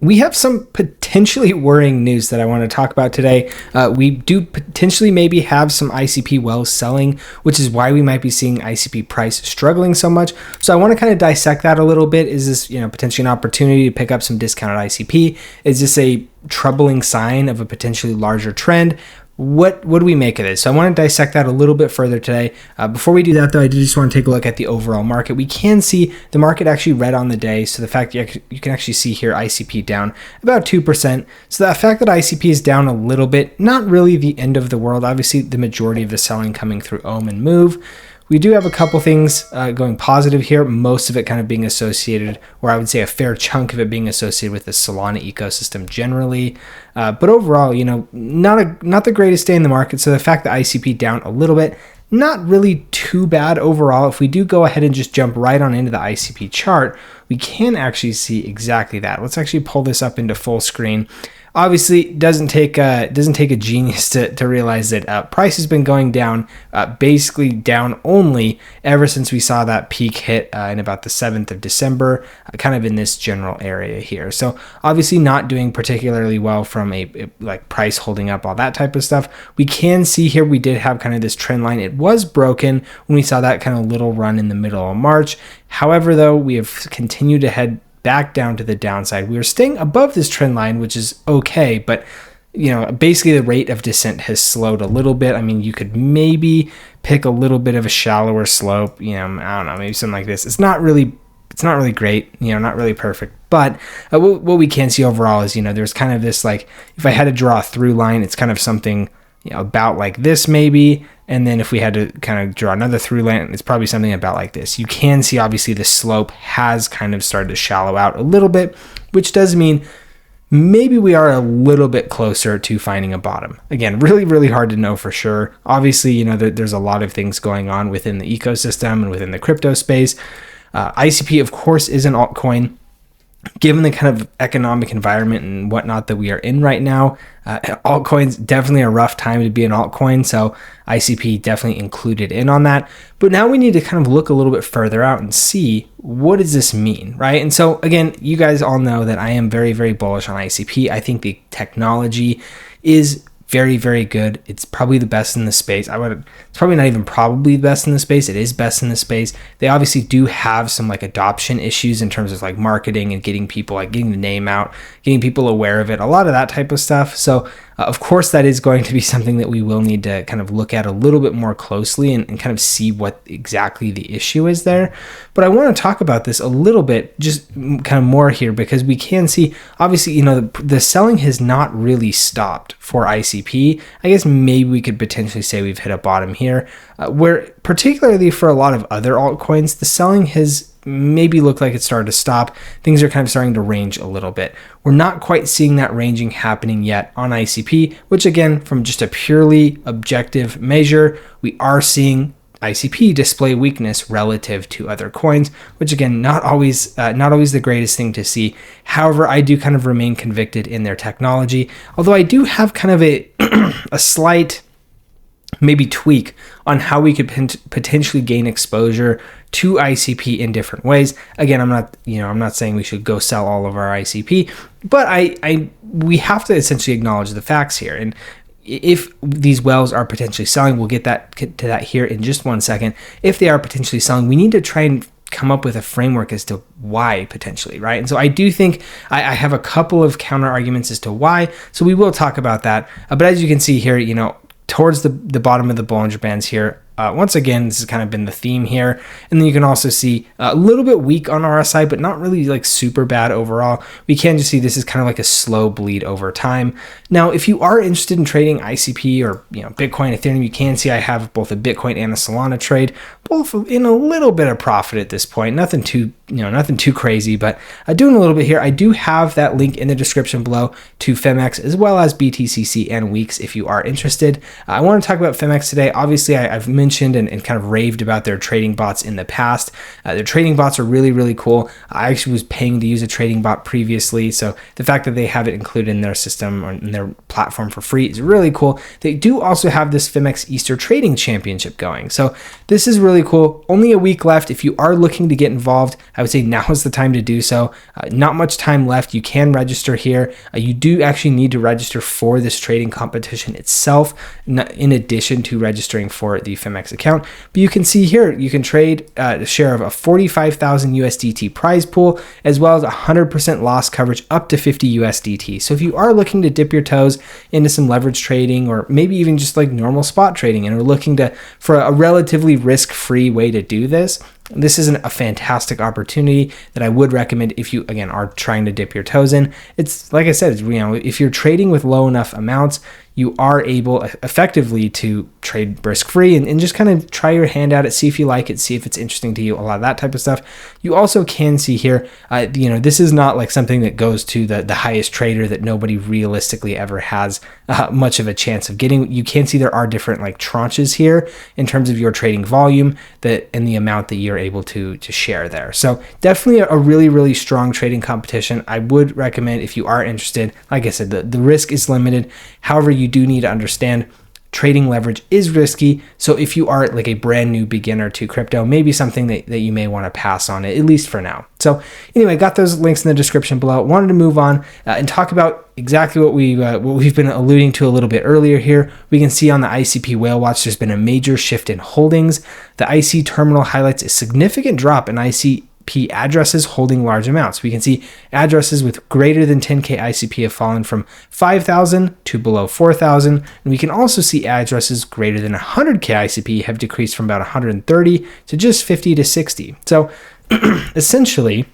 We have some potentially worrying news that I want to talk about today. We do potentially maybe have some ICP Whales selling, which is why we might be seeing ICP price struggling so much. So I want to kind of dissect that a little bit. Is this, potentially an opportunity to pick up some discounted ICP? Is this a troubling sign of a potentially larger trend? What do we make of this? So I want to dissect that a little bit further today. Before we do that, though, I do just want to take a look at the overall market. We can see the market actually red on the day. So the fact you can actually see here ICP down about 2%. So the fact that ICP is down a little bit, not really the end of the world. Obviously, the majority of the selling coming through ohm and move. We do have a couple things going positive here, most of it kind of being associated, or I would say a fair chunk of it being associated with the Solana ecosystem generally. But overall, not the greatest day in the market. So the fact that ICP down a little bit, not really too bad overall. If we do go ahead and just jump right on into the ICP chart, we can actually see exactly that. Let's actually pull this up into full screen. Obviously, doesn't take a genius to realize that price has been going down, basically down only ever since we saw that peak hit in about the 7th of December, kind of in this general area here. So obviously not doing particularly well from a like price holding up, all that type of stuff. We can see here we did have kind of this trend line. It was broken when we saw that kind of little run in the middle of March. However, though, we have continued to head back down to the downside. We are staying above this trend line, which is okay, but basically the rate of descent has slowed a little bit. I mean, you could maybe pick a little bit of a shallower slope, I don't know, maybe something like this. It's not really great, not really perfect. But what we can see overall is, there's kind of this, like, if I had to draw a through line, it's kind of something about like this maybe. And then if we had to kind of draw another through line, it's probably something about like this. You can see obviously the slope has kind of started to shallow out a little bit, which does mean maybe we are a little bit closer to finding a bottom. Again, really, really hard to know for sure. Obviously, there's a lot of things going on within the ecosystem and within the crypto space. ICP, of course, is an altcoin. Given the kind of economic environment and whatnot that we are in right now, altcoins definitely a rough time to be an altcoin. So ICP definitely included in on that. But now we need to kind of look a little bit further out and see, what does this mean, right? And so again, you guys all know that I am very, very bullish on ICP. I think the technology is very, very good. It's probably the best in the space. It's probably not even probably the best in the space. It is best in the space. They obviously do have some like adoption issues in terms of like marketing and getting people, like getting the name out, getting people aware of it, a lot of that type of stuff. So of course, that is going to be something that we will need to kind of look at a little bit more closely and kind of see what exactly the issue is there. But I want to talk about this a little bit, just kind of more here, because we can see, obviously, the selling has not really stopped for ICP. I guess maybe we could potentially say we've hit a bottom here, where particularly for a lot of other altcoins, the selling has maybe looked like it started to stop. Things are kind of starting to range a little bit. We're not quite seeing that ranging happening yet on ICP, which again, from just a purely objective measure, we are seeing ICP display weakness relative to other coins, which again, not always the greatest thing to see. However, I do kind of remain convicted in their technology, although I do have kind of a slight maybe tweak on how we could potentially gain exposure to ICP in different ways. Again, I'm not saying we should go sell all of our ICP, but we have to essentially acknowledge the facts here. And if these whales are potentially selling, we'll get to that here in just one second. If they are potentially selling, we need to try and come up with a framework as to why potentially, right? And so I do think I have a couple of counter arguments as to why. So we will talk about that. But as you can see here, towards the bottom of the Bollinger Bands here, once again, this has kind of been the theme here. And then you can also see a little bit weak on RSI, but not really like super bad overall. We can just see this is kind of like a slow bleed over time. Now, if you are interested in trading ICP or Bitcoin, Ethereum, you can see I have both a Bitcoin and a Solana trade, both in a little bit of profit at this point. Nothing too crazy, but doing a little bit here. I do have that link in the description below to Phemex as well as BTCC and WEEX if you are interested. I want to talk about Phemex today. Obviously, I've mentioned and kind of raved about their trading bots in the past. Their trading bots are really, really cool. I actually was paying to use a trading bot previously, so the fact that they have it included in their system or in their platform for free is really cool. They do also have this Phemex Easter Trading Championship going, so this is really really cool. Only a week left. If you are looking to get involved, I would say now is the time to do so. Not much time left. You can register here. You do actually need to register for this trading competition itself, in addition to registering for the Phemex account. But you can see here, you can trade a share of a 45,000 USDT prize pool, as well as 100% loss coverage up to 50 USDT. So if you are looking to dip your toes into some leverage trading, or maybe even just like normal spot trading, and are looking for a relatively risk-free way to do this, this isn't a fantastic opportunity that I would recommend if you, again, are trying to dip your toes in. It's like I said, if you're trading with low enough amounts, you are able effectively to trade risk-free and just kind of try your hand at it, see if you like it, see if it's interesting to you, a lot of that type of stuff. You also can see here, this is not like something that goes to the highest trader that nobody realistically ever has much of a chance of getting. You can see there are different like tranches here in terms of your trading volume and the amount that you're able to share there. So definitely a really, really strong trading competition. I would recommend if you are interested. Like I said, the risk is limited. However, you do need to understand trading leverage is risky. So if you are like a brand new beginner to crypto, maybe something that you may want to pass on it, at least for now. So anyway, got those links in the description below. Wanted to move on and talk about exactly what we've been alluding to a little bit earlier here. We can see on the ICP Whale Watch, there's been a major shift in holdings. The IC terminal highlights a significant drop in ICP addresses holding large amounts. We can see addresses with greater than 10K ICP have fallen from 5,000 to below 4,000. And we can also see addresses greater than 100K ICP have decreased from about 130 to just 50 to 60. So essentially,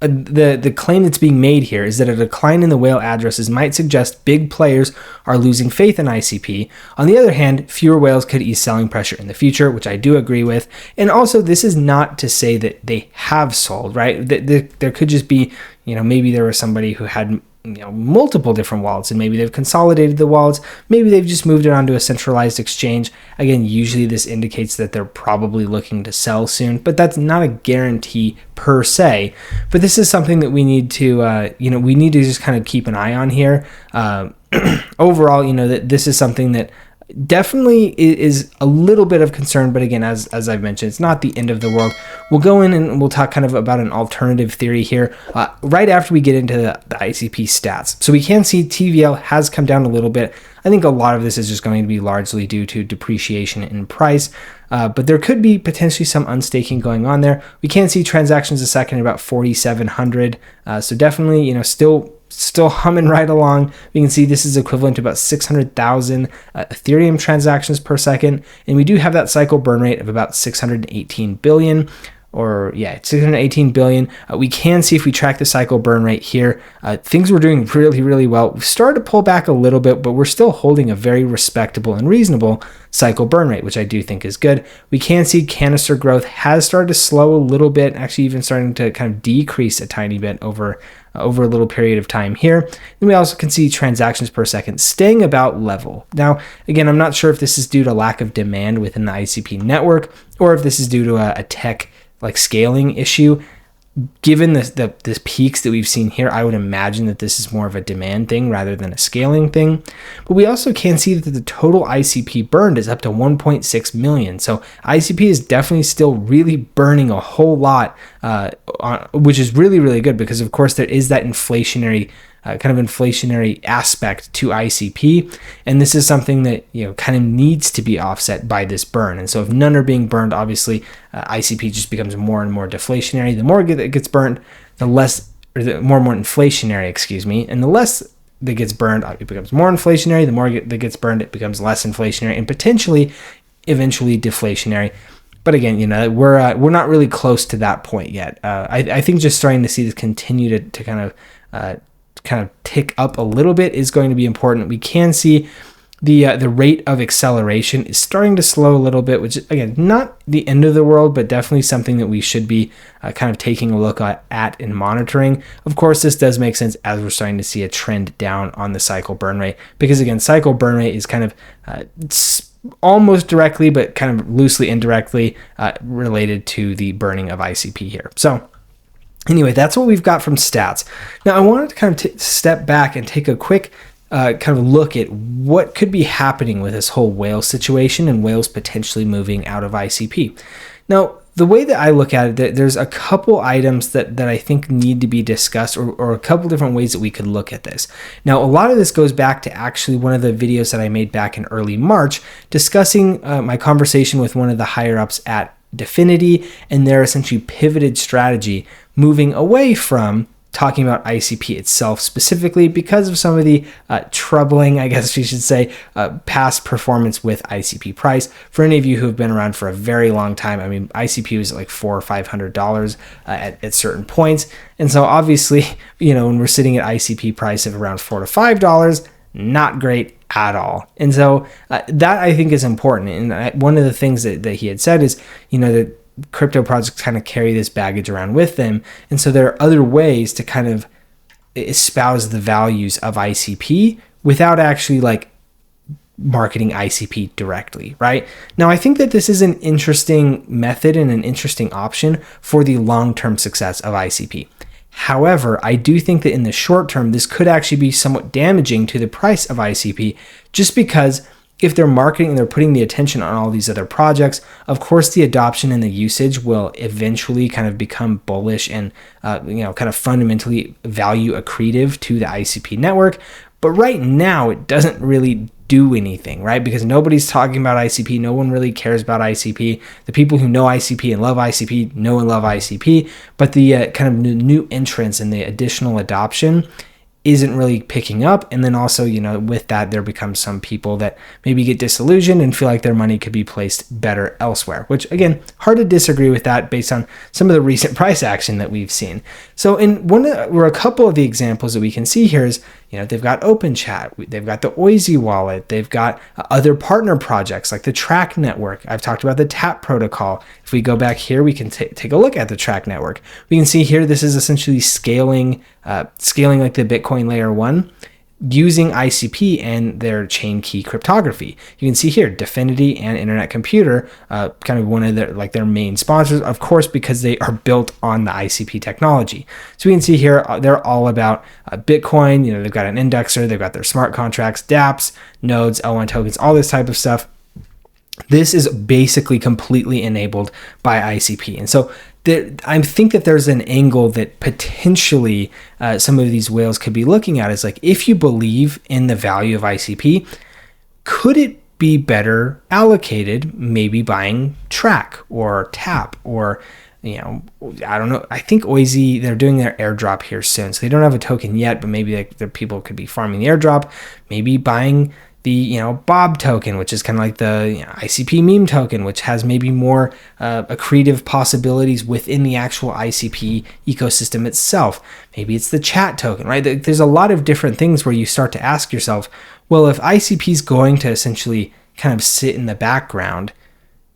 the claim that's being made here is that a decline in the whale addresses might suggest big players are losing faith in ICP. On the other hand, fewer whales could ease selling pressure in the future, which I do agree with. And also, this is not to say that they have sold, right? There could just be, maybe there was somebody who had multiple different wallets, and maybe they've consolidated the wallets, maybe they've just moved it onto a centralized exchange. Again, usually this indicates that they're probably looking to sell soon, but that's not a guarantee per se. But this is something that we need to just kind of keep an eye on here. Overall, that this is something that definitely is a little bit of concern, but again, as I've mentioned, it's not the end of the world. We'll go in and we'll talk kind of about an alternative theory here right after we get into the ICP stats. So we can see TVL has come down a little bit. I think a lot of this is just going to be largely due to depreciation in price, but there could be potentially some unstaking going on there. We can see transactions a second at about 4,700. So definitely, still humming right along. We can see this is equivalent to about 600,000 Ethereum transactions per second. And we do have that cycle burn rate of about 618 billion. 618 billion. We can see if we track the cycle burn rate here, things were doing really, really well. We've started to pull back a little bit, but we're still holding a very respectable and reasonable cycle burn rate, which I do think is good. We can see canister growth has started to slow a little bit, actually even starting to kind of decrease a tiny bit over a little period of time here. And we also can see transactions per second staying about level. Now, again, I'm not sure if this is due to lack of demand within the ICP network, or if this is due to a tech like scaling issue. Given the peaks that we've seen here, I would imagine that this is more of a demand thing rather than a scaling thing. But we also can see that the total ICP burned is up to 1.6 million. So ICP is definitely still really burning a whole lot, which is really, really good, because of course there is that inflationary aspect to ICP, and this is something that kind of needs to be offset by this burn. And so if none are being burned, obviously ICP just becomes more and more deflationary. The more it gets burned, the less, or the more inflationary, and the less that gets burned, it becomes more inflationary. The more that gets burned, it becomes less inflationary, and potentially eventually deflationary. But again, we're not really close to that point yet. I think just starting to see this continue to kind of tick up a little bit is going to be important. We can see the rate of acceleration is starting to slow a little bit, which is, again, not the end of the world, but definitely something that we should be kind of taking a look at and monitoring. Of course, this does make sense as we're starting to see a trend down on the cycle burn rate, because again, cycle burn rate is kind of almost directly, but kind of loosely indirectly related to the burning of ICP here. So anyway, that's what we've got from stats. Now, I wanted to kind of step back and take a quick kind of look at what could be happening with this whole whale situation and whales potentially moving out of ICP. Now, the way that I look at it, there's a couple items that I think need to be discussed, or a couple different ways that we could look at this. Now, a lot of this goes back to actually one of the videos that I made back in early March discussing my conversation with one of the higher ups at Definity and their essentially pivoted strategy moving away from talking about ICP itself specifically because of some of the troubling, I guess you should say, past performance with ICP price. For any of you who have been around for a very long time, I mean, ICP was like $400 or $500 at certain points. And so obviously, when we're sitting at ICP price of around $4 to $5, not great at all. And so that I think is important. And one of the things that he had said is, that crypto projects kind of carry this baggage around with them. And so there are other ways to kind of espouse the values of ICP without actually like marketing ICP directly, right? Now, I think that this is an interesting method and an interesting option for the long-term success of ICP. However, I do think that in the short term, this could actually be somewhat damaging to the price of ICP just because if they're marketing and they're putting the attention on all these other projects, of course, the adoption and the usage will eventually kind of become bullish and, kind of fundamentally value accretive to the ICP network. But right now, it doesn't really do anything, right? Because nobody's talking about ICP. No one really cares about ICP. The people who know ICP and love ICP know and love ICP. But the kind of new entrance and the additional adoption isn't really picking up. And then also, with that, there becomes some people that maybe get disillusioned and feel like their money could be placed better elsewhere, which again, hard to disagree with that based on some of the recent price action that we've seen. So a couple of the examples that we can see here is, they've got OpenChat, they've got the Oizy wallet, they've got other partner projects like the Track network. I've talked about the TAP protocol. If we go back here, we can take a look at the Track network. We can see here, this is essentially scaling like the Bitcoin layer 1 using ICP and their chain key cryptography. You can see here, Definity and Internet Computer, kind of one of their main sponsors, of course, because they are built on the ICP technology. So we can see here, they're all about Bitcoin. They've got an indexer, they've got their smart contracts, dApps, nodes, L1 tokens, all this type of stuff. This is basically completely enabled by ICP. And so I think that there's an angle that potentially some of these whales could be looking at is like, if you believe in the value of ICP, could it be better allocated maybe buying Track or TAP or, I don't know. I think Oizy, they're doing their airdrop here soon. So they don't have a token yet, but maybe the people could be farming the airdrop, maybe buying the Bob token, which is kind of like the ICP meme token, which has maybe more accretive possibilities within the actual ICP ecosystem itself. Maybe it's the chat token, right? There's a lot of different things where you start to ask yourself, well, if ICP is going to essentially kind of sit in the background,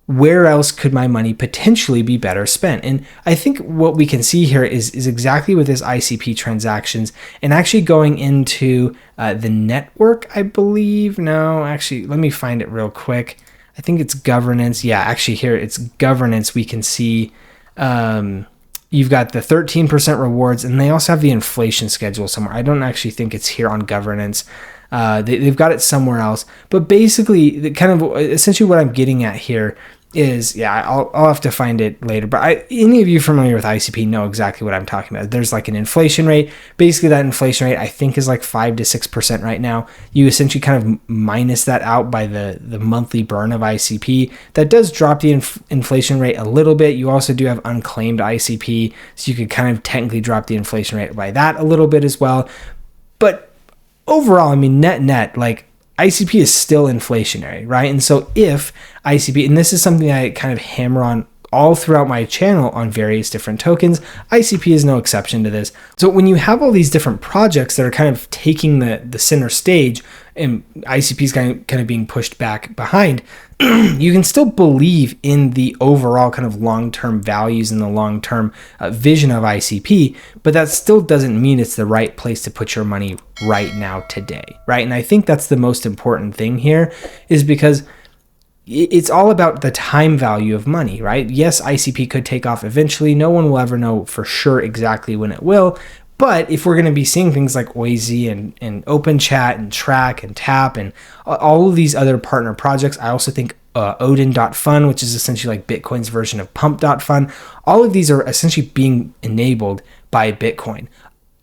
where else could my money potentially be better spent? And I think what we can see here is exactly with this ICP transactions and actually going into the network, I believe. No, actually, let me find it real quick. I think it's governance. Yeah, actually here it's governance. We can see you've got the 13% rewards, and they also have the inflation schedule somewhere. I don't actually think it's here on governance. They've got it somewhere else. But basically, essentially what I'm getting at here is, I'll have to find it later. But any of you familiar with ICP know exactly what I'm talking about. There's like an inflation rate. Basically, that inflation rate I think is like 5 to 6% right now. You essentially kind of minus that out by the monthly burn of ICP. That does drop the inflation rate a little bit. You also do have unclaimed ICP, so you could kind of technically drop the inflation rate by that a little bit as well. But overall, I mean, net, like ICP is still inflationary, right? And so if ICP, and this is something I kind of hammer on all throughout my channel on various different tokens, ICP is no exception to this. So when you have all these different projects that are kind of taking the center stage and ICP is kind of being pushed back behind, you can still believe in the overall kind of long-term values and the long-term vision of ICP, but that still doesn't mean it's the right place to put your money right now today, right? And I think that's the most important thing here, is because it's all about the time value of money, right? Yes, ICP could take off eventually. No one will ever know for sure exactly when it will, But if we're going to be seeing things like Oizy and OpenChat and Track and Tap and all of these other partner projects, I also think Odin.fun, which is essentially like Bitcoin's version of Pump.fun, all of these are essentially being enabled by Bitcoin.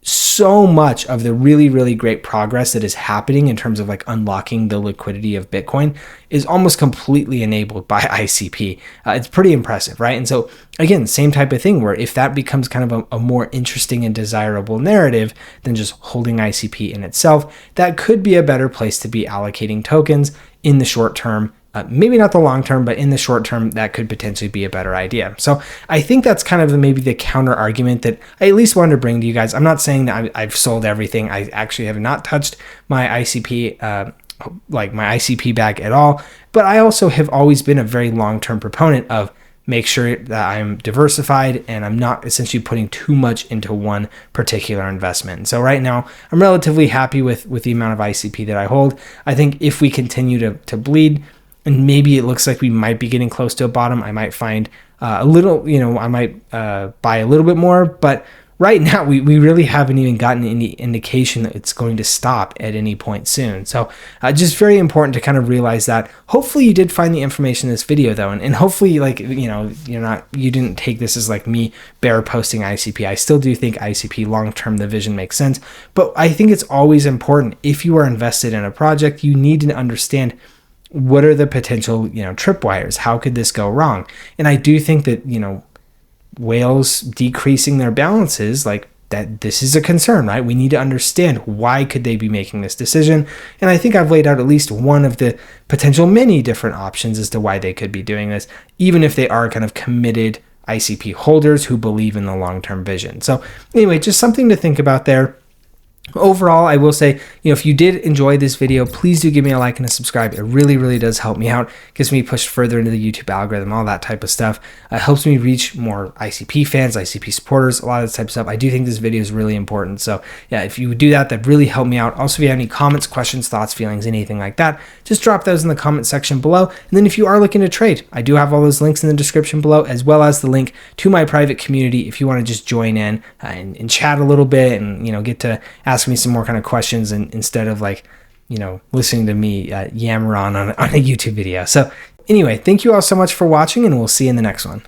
So much of the really, really great progress that is happening in terms of like unlocking the liquidity of Bitcoin is almost completely enabled by ICP. It's pretty impressive, right? And so again, same type of thing where if that becomes kind of a more interesting and desirable narrative than just holding ICP in itself, that could be a better place to be allocating tokens in the short term. Maybe not the long term, but in the short term, that could potentially be a better idea. So I think that's kind of maybe the counter argument that I at least wanted to bring to you guys. I'm not saying that I've sold everything. I actually have not touched my ICP, my ICP bag at all. But I also have always been a very long-term proponent of make sure that I'm diversified and I'm not essentially putting too much into one particular investment. And so right now, I'm relatively happy with the amount of ICP that I hold. I think if we continue to bleed, and maybe it looks like we might be getting close to a bottom, I might find a little, I might buy a little bit more. But right now, we really haven't even gotten any indication that it's going to stop at any point soon. So just very important to kind of realize that. Hopefully you did find the information in this video though. And hopefully you didn't take this as like me bear posting ICP. I still do think ICP long-term, the vision makes sense. But I think it's always important if you are invested in a project, you need to understand what are the potential, tripwires? How could this go wrong? And I do think that, whales decreasing their balances, like that, this is a concern, right? We need to understand why could they be making this decision. And I think I've laid out at least one of the potential many different options as to why they could be doing this, even if they are kind of committed ICP holders who believe in the long-term vision. So anyway, just something to think about there. Overall, I will say, if you did enjoy this video, please do give me a like and a subscribe. It really, really does help me out. Gets me pushed further into the YouTube algorithm, all that type of stuff. It helps me reach more ICP fans, ICP supporters, a lot of this type of stuff. I do think this video is really important. So yeah, if you would do that, that'd really help me out. Also, if you have any comments, questions, thoughts, feelings, anything like that, just drop those in the comment section below. And then if you are looking to trade, I do have all those links in the description below, as well as the link to my private community if you want to just join in and chat a little bit and, get to ask me some more kind of questions and instead of listening to me yammer on a YouTube video. So anyway, thank you all so much for watching, and we'll see you in the next one.